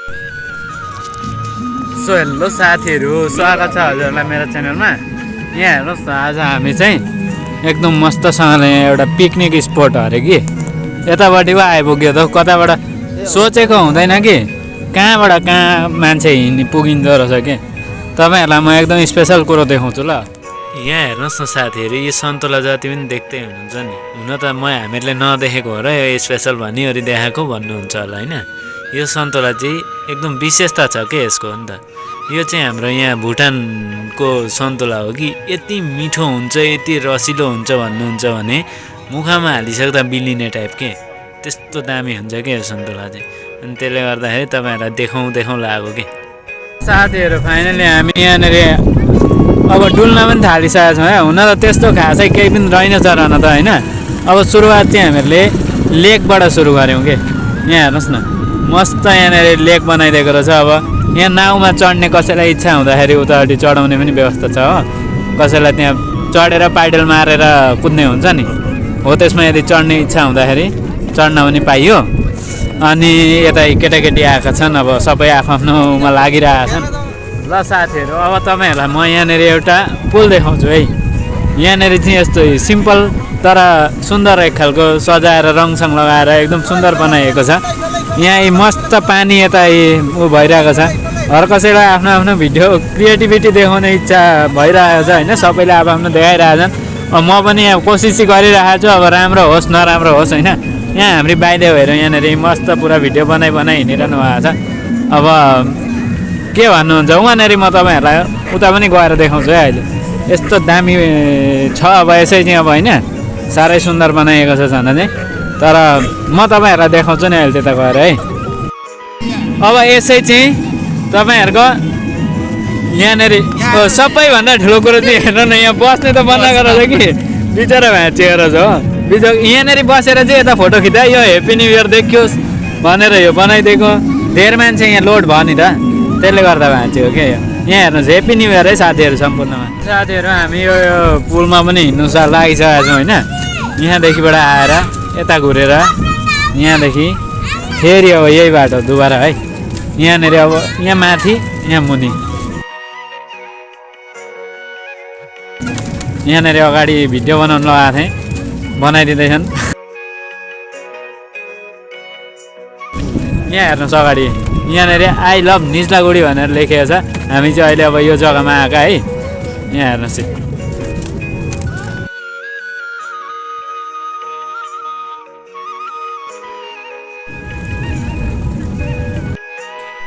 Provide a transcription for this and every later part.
So hello साथीहरू, स्वागत छ हजुरलाई मेरो च्यानलमा। यहाँ हेर्नुहोस् न, आज हामी चाहिँ एकदम मस्तसँगले एउटा पिकनिक स्पोट अरे कि यतापट्टि पो आइपुग्यो त। कताबाट सोचेको हुँदैन कि कहाँबाट कहाँ मान्छे पुगिँदो रहेछ कि। तपाईँहरूलाई म एकदम स्पेसल कुरो देखाउँछु ल। यहाँ हेर्नुहोस् न साथीहरू, यो सन्तोला जति पनि देख्दै हुनुहुन्छ नि, हुन त हामीहरूले नदेखेको हो र यो स्पेसल भनिवरी देखाएको भन्नुहुन्छ होला होइन। यो सन्तोला चाहिँ एकदम विशेषता छ के यसको। अन्त यो चाहिँ हाम्रो यहाँ भुटानको सन्तोला हो कि यति मिठो हुन्छ, यति रसिलो हुन्छ भन्नुहुन्छ भने मुखमा हालिसक्दा बिलिने टाइप के, त्यस्तो दामी हुन्छ कि यो सन्तोला चाहिँ। अनि त्यसले गर्दाखेरि तपाईँहरूलाई देखाउँ लागेको कि। साथीहरू फाइनली हामी यहाँनिर अब डुल्न पनि थालिसकेको छौँ है। हुन त त्यस्तो खासै केही पनि रहेनछ रहन त होइन। अब सुरुवात चाहिँ हामीहरूले लेकबाट सुरु गऱ्यौँ कि। यहाँ हेर्नुहोस् न, मस्त यहाँनिर लेक बनाइदिएको रहेछ। अब यहाँ नाउमा चढ्ने कसैलाई इच्छा हुँदाखेरि उतापट्टि चढाउने पनि व्यवस्था छ हो। कसैलाई त्यहाँ चढेर पाइडल मारेर कुद्ने हुन्छ नि हो, त्यसमा यदि चढ्ने इच्छा हुँदाखेरि चढ्न पनि पाइयो। अनि यता केटाकेटी आएका छन्, अब सबै आफ्नोमा लागिरहेका छन्। ल साथीहरू, अब तपाईँहरूलाई म यहाँनिर एउटा पुल देखाउँछु है। यहाँनिर चाहिँ यस्तो सिम्पल तर सुन्दर एक खालको सजाएर रङसङ लगाएर एकदम सुन्दर बनाइएको छ। यहाँ मस्त पानी यता ऊ भइरहेको छ। हर कसैलाई आफ्नो आफ्नो भिडियो क्रिएटिभिटी देखाउने इच्छा भइरहेको छ होइन। सबैले आफ्नो देखाइरहेको छन्। अब म पनि यहाँ कोसिस गरिरहेको छु, अब राम्रो होस् नराम्रो होस् होइन। यहाँ हाम्रो बाइदेवहरू यहाँनिर मस्त पुरा भिडियो बनाइ हिँडिरहनु भएको छ। अब के भन्नुहुन्छ उहाँनिर म तपाईँहरूलाई उता पनि गएर देखाउँछु है। अहिले यस्तो दामी छ अब यसै चाहिँ अब होइन, साह्रै सुन्दर बनाइएको छ झन् चाहिँ। तर म तपाईँहरूलाई देखाउँछु नि अहिले त्यता गएर है। अब यसै चाहिँ तपाईँहरूको यहाँनिर सबैभन्दा ठुलो कुरो चाहिँ हेर्नु न, यहाँ बस्ने त बनाएको रहेछ कि बिचरा भाँचिएर छ हो। यहाँनिर बसेर चाहिँ यता फोटो खिच्दा यो हेप्पी न्यू इयर देखियोस् भनेर यो बनाइदिएको। धेरै मान्छे यहाँ लोड भयो नि त, त्यसले गर्दा भाँच्यो क्या। यहाँ हेर्नुहोस्, हेप्पी न्यू इयर है साथीहरू सम्पूर्णमा। साथीहरू हामी यो पुलमा पनि हिँड्नु लागिसकेको छौँ होइन। यहाँदेखिबाट आएर यता घुरेर यहाँदेखि फेरि अब यही बाटो दुबारा है। यहाँनिर अब यहाँ माथि यहाँ मुनि, यहाँनिर अगाडि भिडियो बनाउनु लगाएको थिएँ, बनाइदिँदैछन्। यहाँ हेर्नुहोस् अगाडि यहाँनिर आई लभ निजलागुडी भनेर लेखेको छ। हामी चाहिँ अहिले अब यो जग्गामा आएका है। यहाँ हेर्नुहोस्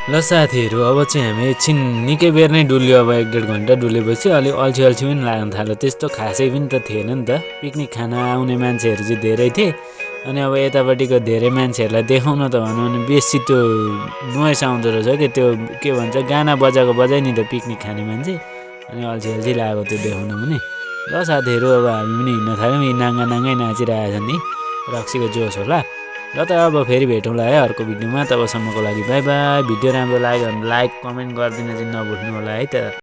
ल साथीहरू, अब चाहिँ हामी एकछिन निकै बेर नै डुल्यो। अब 1-1.5 घन्टा डुलेपछि अलिक अल्छी पनि लाग्न थाल्यो। त्यस्तो खासै पनि त थिएन नि त। पिकनिक खान आउने मान्छेहरू चाहिँ धेरै थिए। अनि अब यतापट्टिको धेरै मान्छेहरूलाई देखाउन त भनौँ भने बेसी त्यो नोइस आउँदो रहेछ कि, त्यो के भन्छ गाना बजाइ नि त पिकनिक खाने मान्छे। अनि अल्छी लाग्यो त्यो देखाउन पनि। ल साथीहरू, अब हामी पनि हिँड्न थाल्यौँ। यी नाङ्गै नाचिरहेको छन् नि, रक्सीको जोस होला। ल त अब फेरि भेटौँला है अर्को भिडियोमा। तबसम्मको लागि बाई बाई। भिडियो राम्रो लाग्यो भने लाइक कमेन्ट गरिदिन चाहिँ नभुल्नु होला है त।